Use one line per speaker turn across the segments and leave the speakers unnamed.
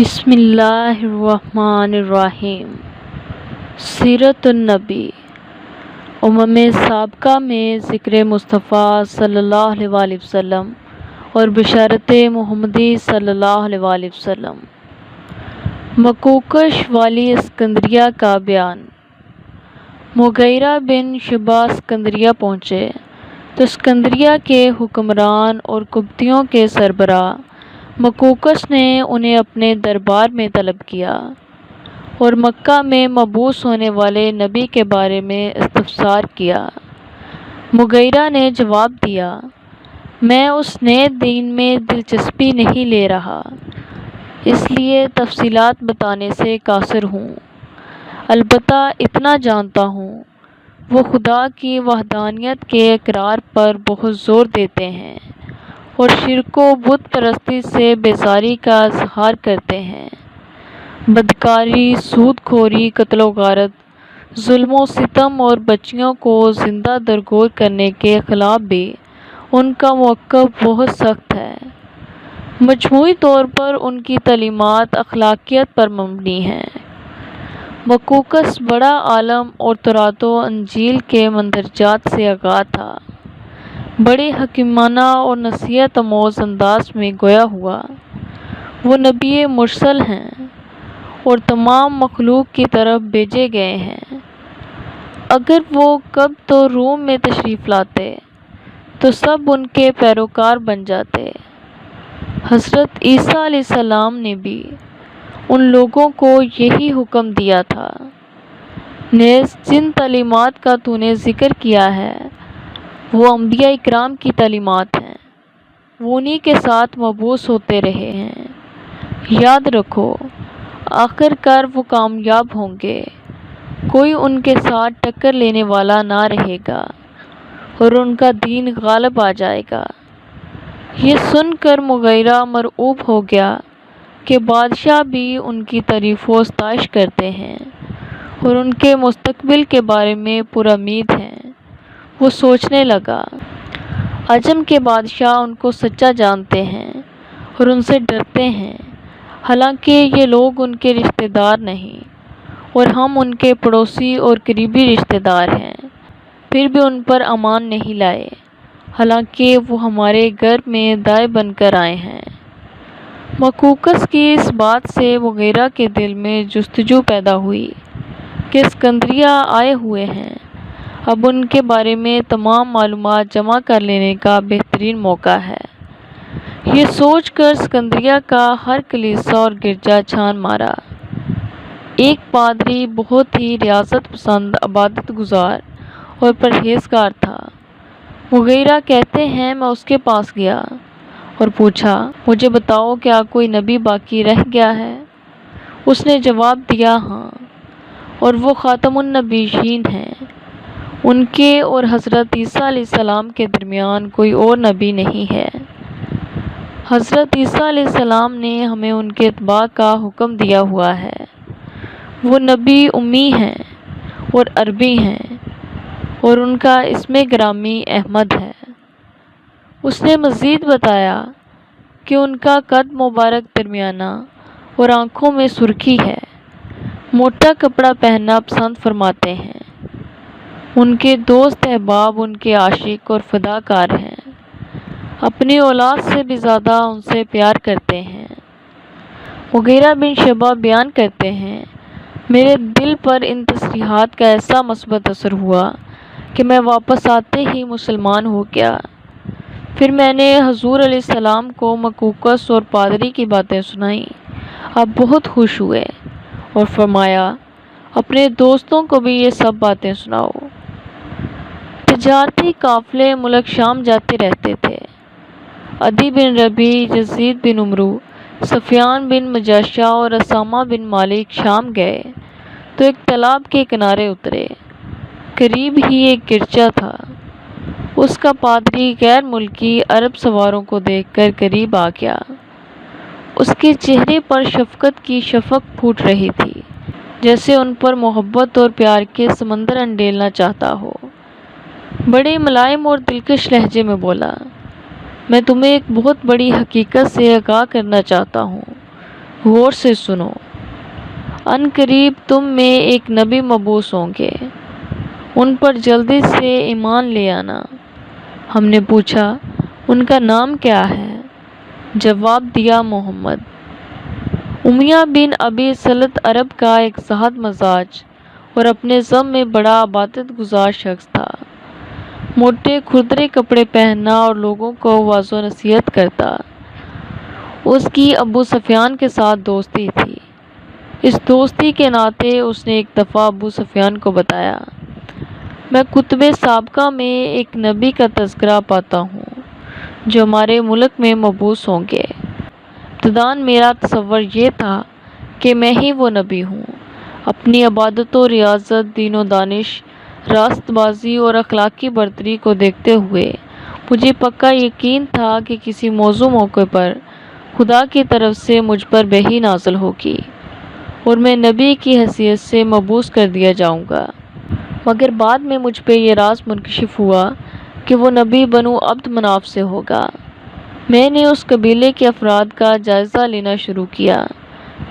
بسم اللہ الرحمن الرحیم۔ سیرت النبی۔ سابقہ میں ذکر مصطفیٰ صلی اللہ علیہ وآلہ وسلم اور بشارت محمدی صلی اللہ علیہ وآلہ وسلم۔ مکوکش والی اسکندریہ کا بیان۔ مغیرہ بن شعبہ اسکندریہ پہنچے تو اسکندریہ کے حکمران اور قبطیوں کے سربراہ مکوکس نے انہیں اپنے دربار میں طلب کیا اور مکہ میں مبعوث ہونے والے نبی کے بارے میں استفسار کیا۔ مغیرہ نے جواب دیا، میں اس نئے دین میں دلچسپی نہیں لے رہا، اس لیے تفصیلات بتانے سے قاصر ہوں۔ البتہ اتنا جانتا ہوں، وہ خدا کی وحدانیت کے اقرار پر بہت زور دیتے ہیں اور شرک و بت پرستی سے بیزاری کا اظہار کرتے ہیں۔ بدکاری، سود خوری، قتل و غارت، ظلم و ستم اور بچیوں کو زندہ درگور کرنے کے خلاف بھی ان کا موقف بہت سخت ہے۔ مجموعی طور پر ان کی تعلیمات اخلاقیات پر مبنی ہیں۔ مکوکس بڑا عالم اور تورات و انجیل کے مندرجات سے آگاہ تھا۔ بڑے حکیمانہ اور نصیحت آموز انداز میں گویا ہوا، وہ نبی مرسل ہیں اور تمام مخلوق کی طرف بھیجے گئے ہیں۔ اگر وہ کب تو روم میں تشریف لاتے تو سب ان کے پیروکار بن جاتے۔ حضرت عیسیٰ علیہ السلام نے بھی ان لوگوں کو یہی حکم دیا تھا۔ نیز جن تعلیمات کا تو نے ذکر کیا ہے وہ انبیاء اکرام کی تعلیمات ہیں، وہ انہی کے ساتھ مبعوث ہوتے رہے ہیں۔ یاد رکھو، آخر کار وہ کامیاب ہوں گے، کوئی ان کے ساتھ ٹکر لینے والا نہ رہے گا اور ان کا دین غالب آ جائے گا۔ یہ سن کر مغیرہ مرعوب ہو گیا کہ بادشاہ بھی ان کی تعریف و ستائش کرتے ہیں اور ان کے مستقبل کے بارے میں پر امید ہیں۔ وہ سوچنے لگا، عجم کے بادشاہ ان کو سچا جانتے ہیں اور ان سے ڈرتے ہیں، حالانکہ یہ لوگ ان کے رشتہ دار نہیں اور ہم ان کے پڑوسی اور قریبی رشتہ دار ہیں، پھر بھی ان پر امان نہیں لائے، حالانکہ وہ ہمارے گھر میں دائیں بن کر آئے ہیں۔ مکوکس کی اس بات سے مغیرہ کے دل میں جستجو پیدا ہوئی کہ اسکندریہ آئے ہوئے ہیں، اب ان کے بارے میں تمام معلومات جمع کر لینے کا بہترین موقع ہے۔ یہ سوچ کر اسکندریہ کا ہر کلیسا اور گرجا چھان مارا۔ ایک پادری بہت ہی ریاضت پسند، عبادت گزار اور پرہیزگار تھا۔ مغیرہ کہتے ہیں، میں اس کے پاس گیا اور پوچھا، مجھے بتاؤ کیا کوئی نبی باقی رہ گیا ہے؟ اس نے جواب دیا، ہاں، اور وہ خاتم النبیین ہیں۔ ان کے اور حضرت عیسیٰ علیہ السلام کے درمیان کوئی اور نبی نہیں ہے۔ حضرت عیسیٰ علیہ السلام نے ہمیں ان کے اتباع کا حکم دیا ہوا ہے۔ وہ نبی امی ہیں اور عربی ہیں اور ان کا اسم گرامی احمد ہے۔ اس نے مزید بتایا کہ ان کا قد مبارک درمیانہ اور آنکھوں میں سرخی ہے، موٹا کپڑا پہننا پسند فرماتے ہیں۔ ان کے دوست احباب ان کے عاشق اور فداکار ہیں، اپنی اولاد سے بھی زیادہ ان سے پیار کرتے ہیں۔ مغیرہ بن شعبہ بیان کرتے ہیں، میرے دل پر ان تصریحات کا ایسا مثبت اثر ہوا کہ میں واپس آتے ہی مسلمان ہو گیا۔ پھر میں نے حضور علیہ السلام کو مکوکس اور پادری کی باتیں سنائیں، آپ بہت خوش ہوئے اور فرمایا، اپنے دوستوں کو بھی یہ سب باتیں سناؤ۔ تجارتی قافلے ملک شام جاتے رہتے تھے۔ عدی بن ربیع، یزید بن عمرو، سفیان بن مجاشع اور اسامہ بن مالک شام گئے تو ایک تالاب کے کنارے اترے۔ قریب ہی ایک گرجا تھا۔ اس کا پادری غیر ملکی عرب سواروں کو دیکھ کر قریب آ گیا۔ اس کے چہرے پر شفقت کی شفق پھوٹ رہی تھی، جیسے ان پر محبت اور پیار کے سمندر انڈیلنا چاہتا ہو۔ بڑے ملائم اور دلکش لہجے میں بولا، میں تمہیں ایک بہت بڑی حقیقت سے آگاہ کرنا چاہتا ہوں غور سے سنو، ان قریب تم میں ایک نبی مبعوث ہوں گے، ان پر جلدی سے ایمان لے آنا۔ ہم نے پوچھا، ان کا نام کیا ہے؟ جواب دیا، محمد۔ امیہ بن ابی سلت عرب کا ایک سخت مزاج اور اپنے ضم میں بڑا عبادت گزار شخص تھا۔ موٹے کھردرے کپڑے پہننا اور لوگوں کو وعظ و نصیحت کرتا۔ اس کی ابو سفیان کے ساتھ دوستی تھی۔ اس دوستی کے ناطے اس نے ایک دفعہ ابو سفیان کو بتایا، میں کتب سابقہ میں ایک نبی کا تذکرہ پاتا ہوں جو ہمارے ملک میں مبعوث ہوں گے۔ ابتداً میرا تصور یہ تھا کہ میں ہی وہ نبی ہوں۔ اپنی عبادت و ریاضت، دین و دانش، راست بازی اور اخلاقی برتری کو دیکھتے ہوئے مجھے پکا یقین تھا کہ کسی موزوں موقع پر خدا کی طرف سے مجھ پر وحی نازل ہوگی اور میں نبی کی حیثیت سے مبعوث کر دیا جاؤں گا۔ مگر بعد میں مجھ پہ یہ راز منکشف ہوا کہ وہ نبی بنو عبد مناف سے ہوگا۔ میں نے اس قبیلے کے افراد کا جائزہ لینا شروع کیا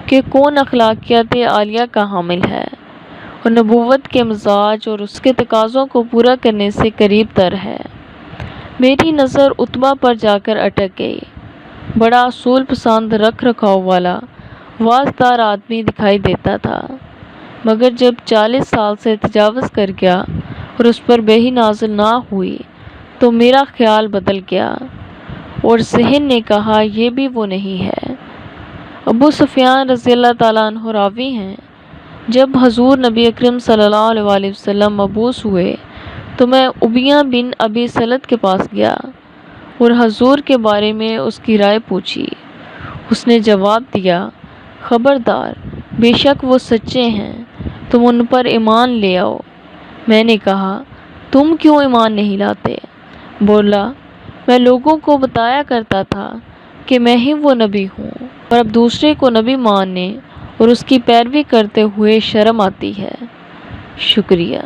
کہ کون اخلاقیات عالیہ کا حامل ہے اور نبوت کے مزاج اور اس کے تقاضوں کو پورا کرنے سے قریب تر ہے۔ میری نظر عتبہ پر جا کر اٹک گئی۔ بڑا اصول پسند، رکھ رکھاؤ والا، وعظدار آدمی دکھائی دیتا تھا، مگر جب 40 سال سے تجاوز کر گیا اور اس پر وحی نازل نہ ہوئی تو میرا خیال بدل گیا اور ذہن نے کہا یہ بھی وہ نہیں ہے۔ ابو سفیان رضی اللہ تعالیٰ عنہ راوی ہیں، جب حضور نبی اکرم صلی اللہ علیہ وسلم مبعوث ہوئے تو میں امیہ بن ابی سلت کے پاس گیا اور حضور کے بارے میں اس کی رائے پوچھی۔ اس نے جواب دیا، خبردار، بے شک وہ سچے ہیں، تم ان پر ایمان لے آؤ۔ میں نے کہا، تم کیوں ایمان نہیں لاتے؟ بولا، میں لوگوں کو بتایا کرتا تھا کہ میں ہی وہ نبی ہوں، اور اب دوسرے کو نبی ماننے اور اس کی پیروی کرتے ہوئے شرم آتی ہے۔ شکریہ۔